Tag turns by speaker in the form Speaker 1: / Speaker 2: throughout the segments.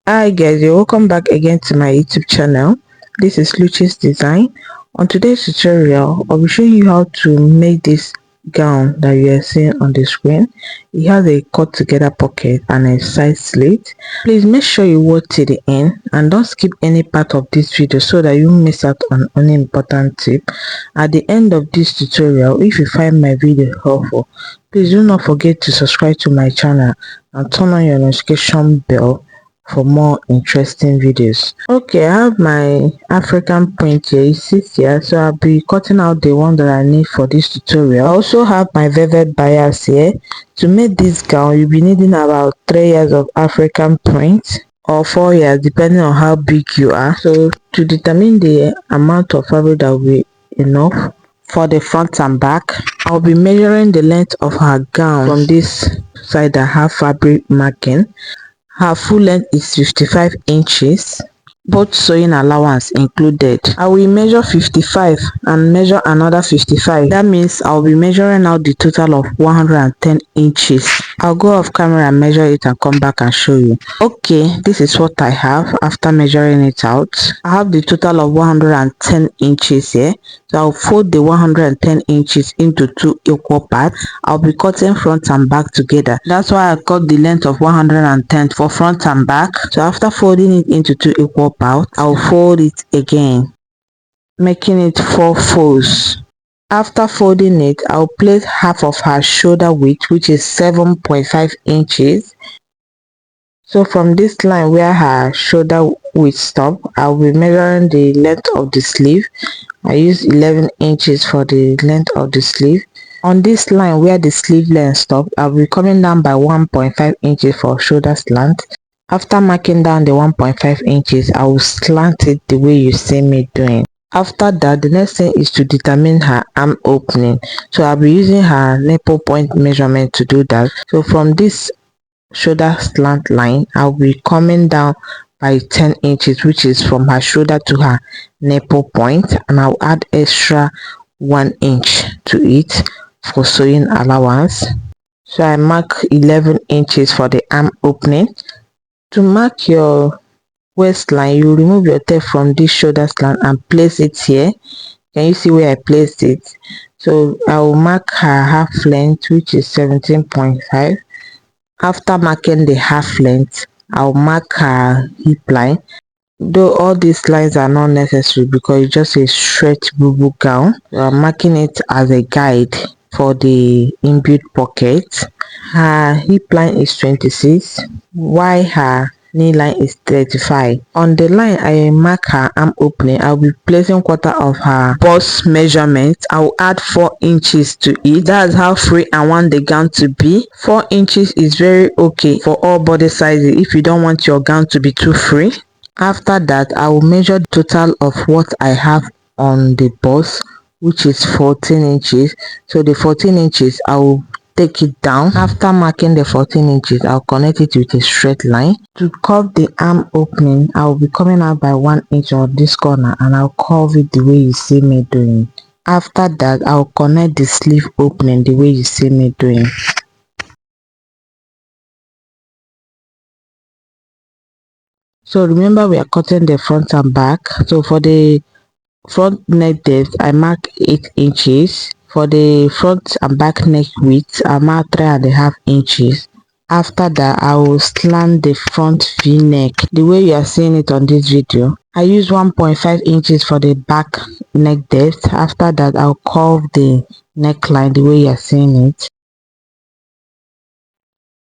Speaker 1: Hi guys, you're welcome back again to my YouTube channel. This is Luchi's Design. On today's tutorial, I'll be showing you how to make this gown that you are seeing on the screen. It has a cut together pocket and a side slit. Please make sure you watch till the end and don't skip any part of this video so that you won't miss out on any important tip. At the end of this tutorial, if you find my video helpful, please do not forget to subscribe to my channel and turn on your notification bell for more interesting videos. Okay, I have my African print here. It sits here, so I'll be cutting out the one that I need for this tutorial. I also have my velvet bias here. To make this gown, you'll be needing about 3 years of African print or 4 years depending on how big you are. So to determine the amount of fabric that will be enough for the front and back, I'll be measuring the length of her gown from this side that have fabric marking. Her full length is 55 inches, both sewing allowance included. I will measure 55 and measure another 55. That means I'll be measuring out the total of 110 inches. I'll go off camera and measure it and come back and show you. Okay, this is what I have after measuring it out. I have the total of 110 inches here. So I'll fold the 110 inches into 2 equal parts. I'll be cutting front and back together. That's why I cut the length of 110 for front and back. So after folding it into 2 equal parts, I'll fold it again, making it 4 folds. After folding it, I'll place half of her shoulder width, which is 7.5 inches. So from this line where her shoulder width stop, I'll be measuring the length of the sleeve. I use 11 inches for the length of the sleeve. On this line where the sleeve length stop, I'll be coming down by 1.5 inches for shoulder slant. After marking down the 1.5 inches, I will slant it the way you see me doing. After that, the next thing is to determine her arm opening. So I'll be using her nipple point measurement to do that. So from this shoulder slant line, I'll be coming down by 10 inches, which is from her shoulder to her nipple point, and I'll add extra 1 inch to it for sewing allowance. So I mark 11 inches for the arm opening. To mark your waistline, you remove your tape from this shoulder slant and place it here. Can you see where I placed it? So I will mark her half length, which is 17.5. After marking the half length, I'll mark her hip line. Though all these lines are not necessary because it's just a straight bubu gown, so I'm marking it as a guide for the inbuilt pocket. Her hip line is 26, while her knee line is 35. On the line I mark her arm opening, I'll be placing quarter of her bust measurement. I'll add 4 inches to it. That's how free I want the gown to be. 4 inches is very okay for all body sizes if you don't want your gown to be too free. After that, I will measure the total of what I have on the bust, which is 14 inches. So the 14 inches, I will take it down. After marking the 14 inches, I'll connect it with a straight line. To curve the arm opening, I will be coming out by 1 inch on this corner and I'll curve it the way you see me doing. After that, I'll connect the sleeve opening the way you see me doing. So remember, we are cutting the front and back. So for the front neck depth, I mark 8 inches. For the front and back neck width, I mark 3.5 inches. After that, I will slant the front v-neck the way you are seeing it on this video. I use 1.5 inches for the back neck depth. After that, I'll curve the neckline the way you are seeing it.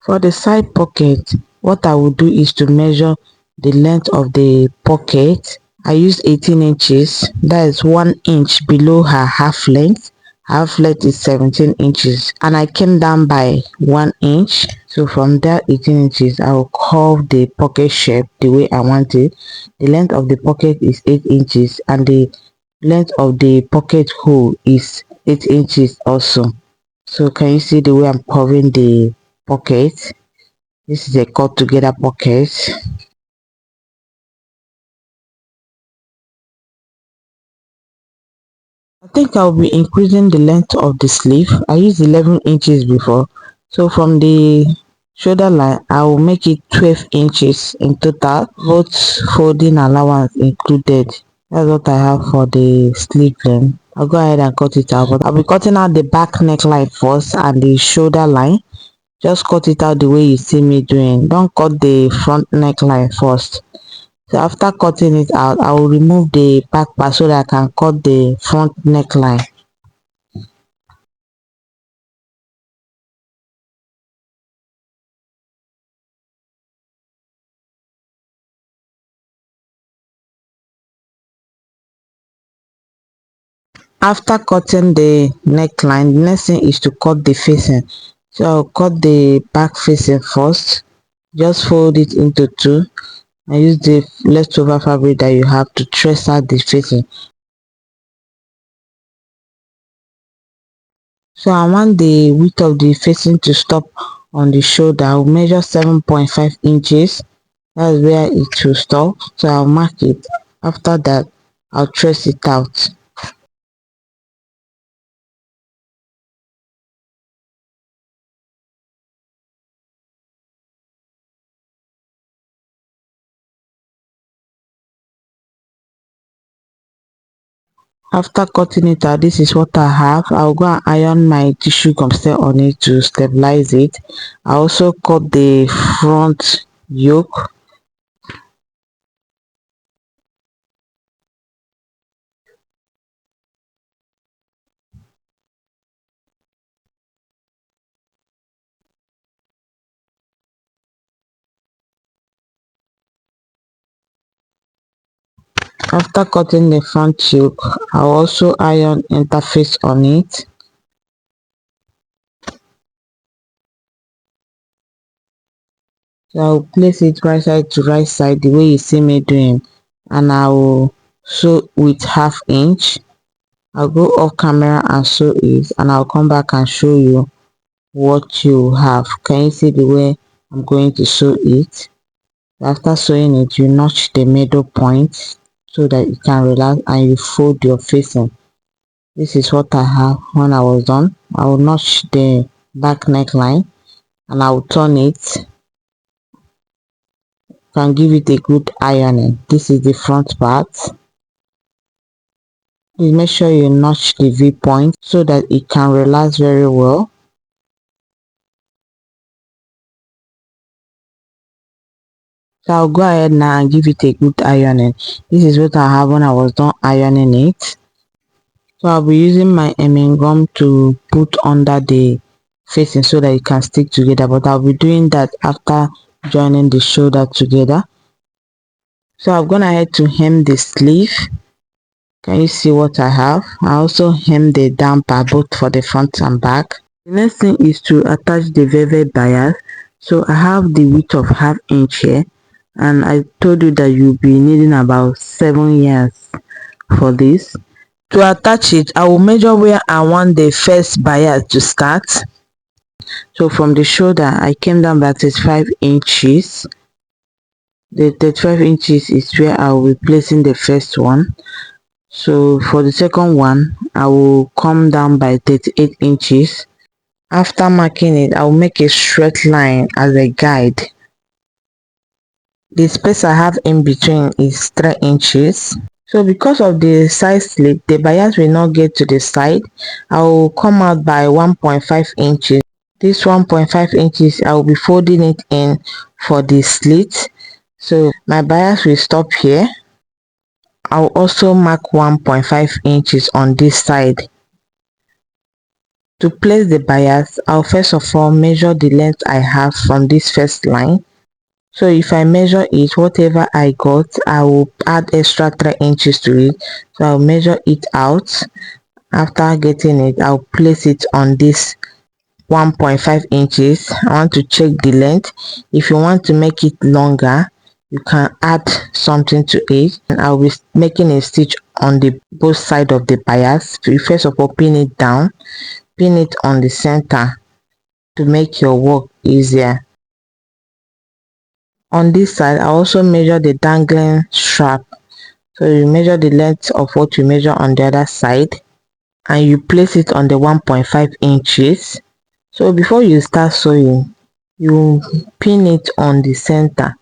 Speaker 1: For the side pocket, what I will do is to measure the length of the pocket. I use 18 inches, that is 1 inch below her half length. Half length is 17 inches and I came down by 1 inch. So from that 18 inches, I will curve the pocket shape the way I want it. The length of the pocket is 8 inches and the length of the pocket hole is 8 inches also. So can you see the way I'm curving the pocket? This is a cut together pocket. I think I'll be increasing the length of the sleeve. I used 11 inches before, so from the Shoulder line, I will make it 12 inches in total, both folding allowance included. That's what I have for the sleeve length. I'll go ahead and cut it out, but I'll be cutting out the back neckline first and the shoulder line. Just cut it out the way you see me doing. Don't cut the front neckline first. So after cutting it out, I will remove the back part so that I can cut the front neckline. After cutting the neckline, the next thing is to cut the facing. So I'll cut the back facing first. Just fold it into two and use the leftover fabric that you have to trace out the facing. So I want the width of the facing to stop on the shoulder. I'll measure 7.5 inches. That's where it will stop. So I'll mark it. After that, I'll trace it out. After cutting it out, this is what I have. I'll go and iron my tissue gum stay on it to stabilize it. I also cut the front yoke. After cutting the front yoke, I'll also iron interface on it. So I'll place it right side to right side the way you see me doing, and I will sew with 1/2 inch. I'll go off camera and sew it, and I'll come back and show you what you have. Can you see the way I'm going to sew it? After sewing it, you notch the middle point so that you can relax and you fold your facing. This is what I have when I was done. I will notch the back neckline and I will turn it. Can give it a good ironing. This is the front part. Please make sure you notch the V point so that it can relax very well. So I'll go ahead now and give it a good ironing. This is what I have when I was done ironing it. So I'll be using my hemming gum to put under the facing so that it can stick together, but I'll be doing that after joining the shoulder together. So I've gone ahead to hem the sleeve. Can you see what I have? I also hem the down part both for the front and back. The next thing is to attach the velvet bias. So I have the width of 1/2 inch here, and I told you that you'll be needing about 7 yards for this. To attach it, I will measure where I want the first bias to start. So from the shoulder, I came down by 35 inches. The 35 inches is where I will be placing the first one. So for the second one, I will come down by 38 inches. After marking it, I will make a straight line as a guide. The space I have in between is 3 inches. So because of the side slip, the bias will not get to the side. I will come out by 1.5 inches. This 1.5 inches, I will be folding it in for the slit. So my bias will stop here. I will also mark 1.5 inches on this side. To place the bias, I'll first of all measure the length I have from this first line. So if I measure it, whatever I got, I will add extra 3 inches to it. So I'll measure it out. After getting it, I'll place it on this 1.5 inches. I want to check the length. If you want to make it longer, you can add something to it. And I'll be making a stitch on the both side of the bias. So you first of all pin it down, pin it on the center to make your work easier. On this side, I also measure the dangling strap. So you measure the length of what you measure on the other side and you place it on the 1.5 inches. So before you start sewing, you pin it on the center.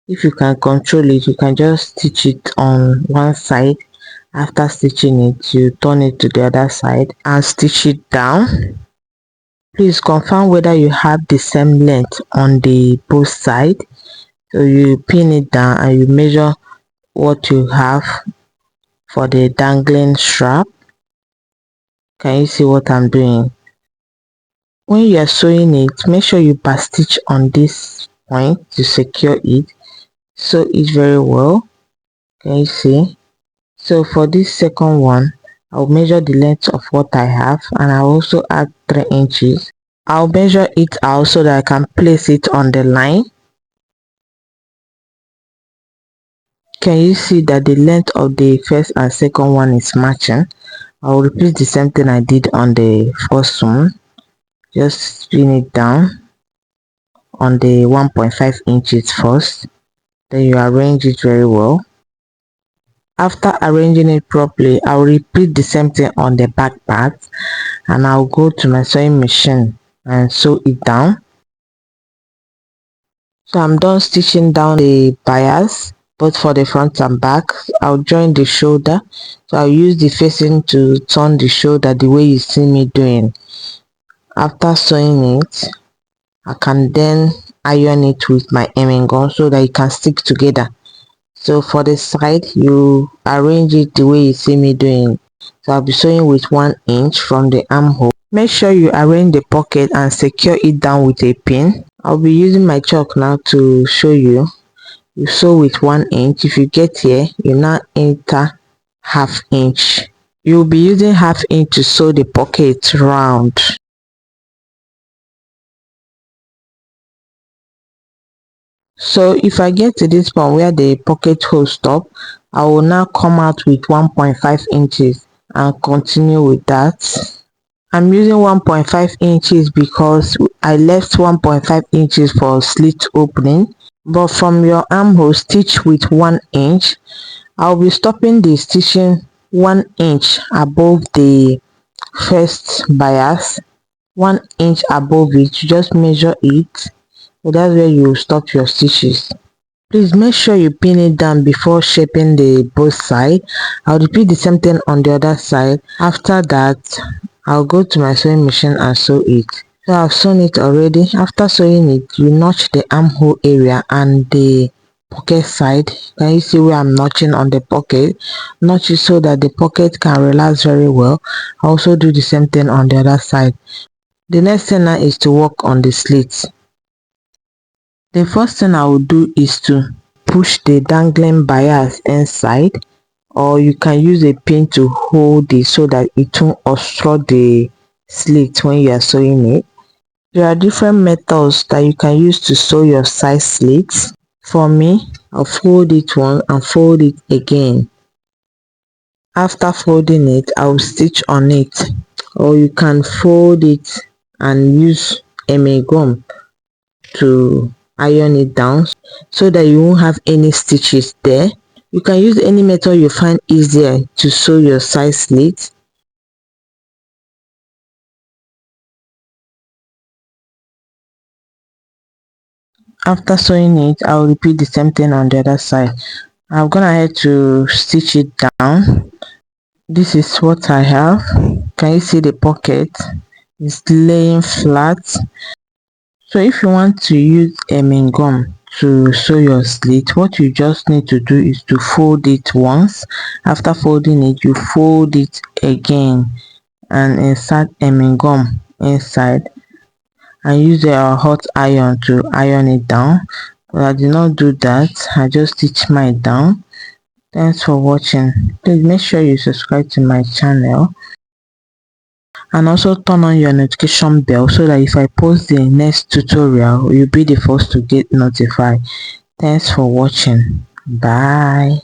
Speaker 1: If you can control it, you can just stitch it on one side. After stitching it, you turn it to the other side and stitch it down. Please confirm whether you have the same length on the both side. So you pin it down and you measure what you have for the dangling strap. Can you see what I'm doing? When you are sewing it, make sure you back stitch on this point to secure it. Sew it very well. Can you see? So for this second one, I'll measure the length of what I have, and I'll also add 3 inches. I'll measure it out so that I can place it on the line. Can you see that the length of the first and second one is matching? I'll repeat the same thing I did on the first one. Just pin it down on the 1.5 inches first. Then you arrange it very well. After arranging it properly, I'll repeat the same thing on the back part, and I'll go to my sewing machine and sew it down. So I'm done stitching down the bias both for the front and back. I'll join the shoulder. So I'll use the facing to turn the shoulder the way you see me doing. After sewing it, I can then iron it with my hemming gun so that it can stick together. So for the side, you arrange it the way you see me doing. So I'll be sewing with 1 inch from the armhole. Make sure you arrange the pocket and secure it down with a pin. I'll be using my chalk now to show you. You sew with 1 inch. If you get here, you now enter ½ inch. You'll be using ½ inch to sew the pocket round. So if I get to this point where the pocket hole stop, I will now come out with 1.5 inches and continue with that. I'm using 1.5 inches because I left 1.5 inches for slit opening, but from your armhole stitch with 1 inch. I'll be stopping the stitching 1 inch above the first bias, 1 inch above it. You just measure it. So that's where you stop your stitches. Please make sure you pin it down before shaping the both side. I'll repeat the same thing on the other side. After that, I'll go to my sewing machine and sew it. So I've sewn it already. After sewing it, you notch the armhole area and the pocket side. Can you see where I'm notching on the pocket? Notch it so that the pocket can relax very well. I also do the same thing on the other side. The next thing now is to work on the slits. The first thing I will do is to push the dangling bias inside, or you can use a pin to hold it so that it won't obstruct the slit when you are sewing it. There are different methods that you can use to sew your side slits. For me, I'll fold it once and fold it again. After folding it, I'll stitch on it, or you can fold it and use hemming gum to iron it down so that you won't have any stitches there. You can use any method you find easier to sew your side slits. After sewing it, I'll repeat the same thing on the other side. I'm gonna ahead to stitch it down. This is what I have. Can you see the pocket is laying flat? So if you want to use hemming gum to sew your slit, what you just need to do is to fold it once. After folding it, you fold it again and insert hemming gum inside, and use your hot iron to iron it down. But I did not do that. I just stitch mine down. Thanks for watching. Please make sure you subscribe to my channel and also turn on your notification bell so that if I post the next tutorial, you'll be the first to get notified. Thanks for watching. Bye.